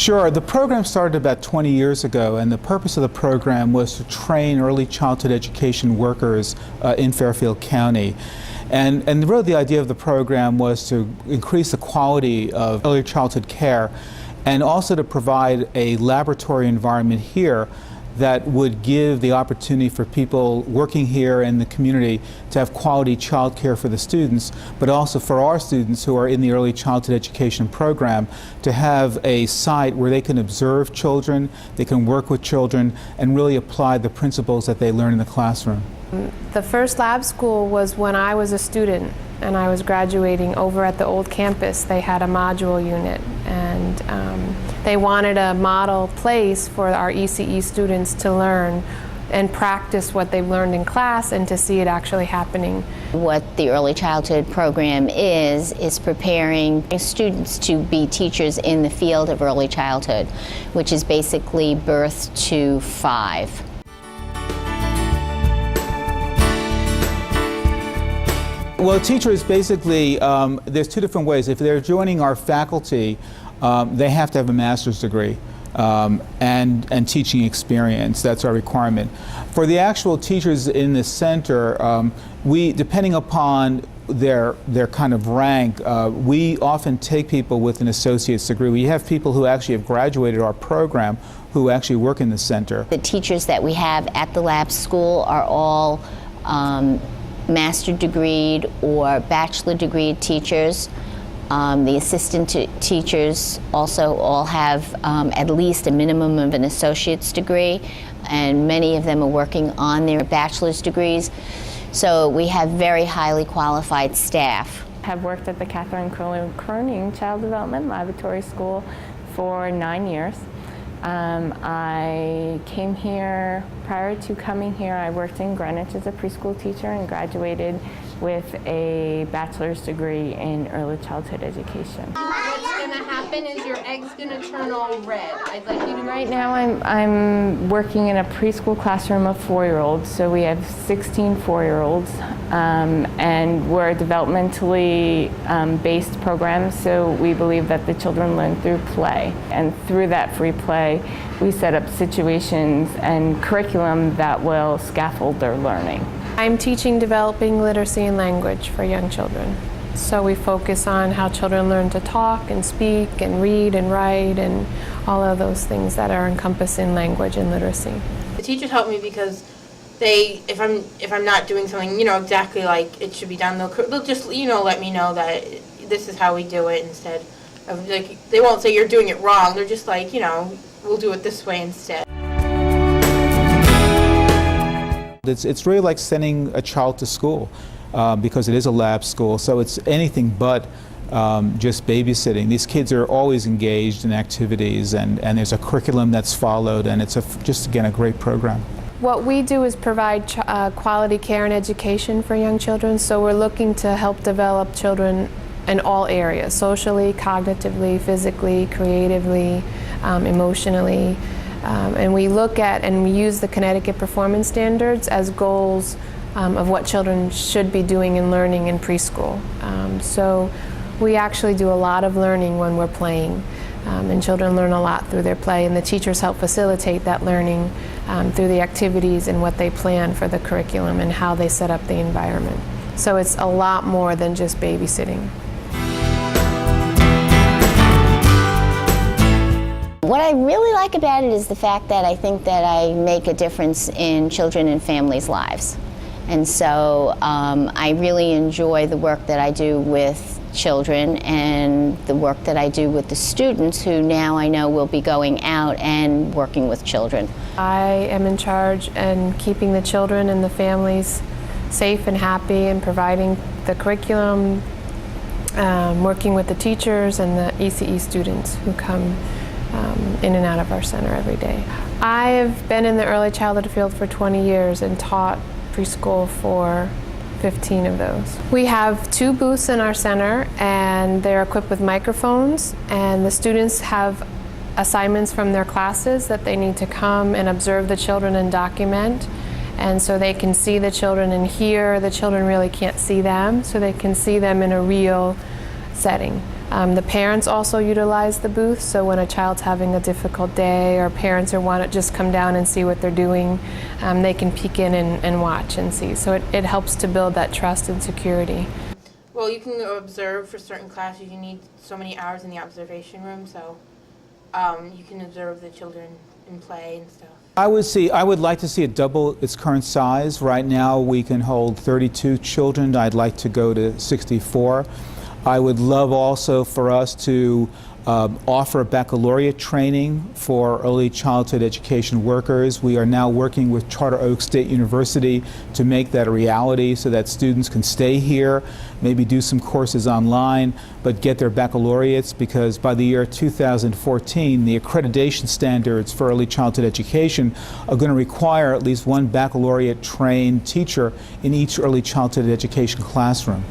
Sure. The program started about 20 years ago, and the purpose of the program was to train early childhood education workers in Fairfield County. And really the idea of the program was to increase the quality of early childhood care and also to provide a laboratory environment here that would give the opportunity for people working here in the community to have quality child care for the students, but also for our students who are in the early childhood education program to have a site where they can observe children, they can work with children, and really apply the principles that they learn in the classroom. The first lab school was when I was a student and I was graduating over at the old campus. They had a module unit, and they wanted a model place for our ECE students to learn and practice what they've learned in class and to see it actually happening. What the early childhood program is preparing students to be teachers in the field of early childhood, which is basically birth to 5. Well, a teacher is basically, there's 2 different ways. If they're joining our faculty, they have to have a master's degree and teaching experience. That's our requirement. For the actual teachers in the center, we, depending upon their kind of rank, we often take people with an associate's degree. We have people who actually have graduated our program who actually work in the center. The teachers that we have at the lab school are all master degreed or bachelor degree teachers. The assistant teachers also all have at least a minimum of an associate's degree, and many of them are working on their bachelor's degrees. So we have very highly qualified staff. I have worked at the Catherine Cronin Child Development Laboratory School for 9 years. I came here, prior to coming here, I worked in Greenwich as a preschool teacher and graduated with a bachelor's degree in early childhood education. What's going to happen is your egg's going to turn all red. I'd like you to... Right now I'm working in a preschool classroom of 4-year-olds, so we have 16 4-year-olds, and we're a developmentally based program, so we believe that the children learn through play, and through that free play we set up situations and curriculum that will scaffold their learning. I'm teaching developing literacy and language for young children. So we focus on how children learn to talk and speak and read and write and all of those things that are encompassed in language and literacy. The teachers help me because if I'm not doing something, exactly like it should be done, they'll just, let me know that this is how we do it instead of, like, they won't say you're doing it wrong. They're just like, we'll do it this way instead. It's really like sending a child to school because it is a lab school, so it's anything but just babysitting. These kids are always engaged in activities, and there's a curriculum that's followed, and it's just, again, a great program. What we do is provide quality care and education for young children, so we're looking to help develop children in all areas, socially, cognitively, physically, creatively, emotionally. And we look at and we use the Connecticut performance standards as goals of what children should be doing and learning in preschool. So we actually do a lot of learning when we're playing, and children learn a lot through their play, and the teachers help facilitate that learning through the activities and what they plan for the curriculum and how they set up the environment. So it's a lot more than just babysitting. What I really like about it is the fact that I think that I make a difference in children and families' lives. And so I really enjoy the work that I do with children and the work that I do with the students who now I know will be going out and working with children. I am in charge and keeping the children and the families safe and happy and providing the curriculum, working with the teachers and the ECE students who come in and out of our center every day. I've been in the early childhood field for 20 years and taught preschool for 15 of those. We have 2 booths in our center, and they're equipped with microphones, and the students have assignments from their classes that they need to come and observe the children and document. And so they can see the children and hear. The children really can't see them, so they can see them in a real setting. The parents also utilize the booth, so when a child's having a difficult day or parents want to just come down and see what they're doing, they can peek in and watch and see. So it helps to build that trust and security. Well, you can observe for certain classes. You need so many hours in the observation room, so you can observe the children in play and stuff. I would like to see it double its current size. Right now we can hold 32 children. I'd like to go to 64. I would love also for us to offer baccalaureate training for early childhood education workers. We are now working with Charter Oak State University to make that a reality so that students can stay here, maybe do some courses online, but get their baccalaureates, because by the year 2014, the accreditation standards for early childhood education are going to require at least one baccalaureate trained teacher in each early childhood education classroom.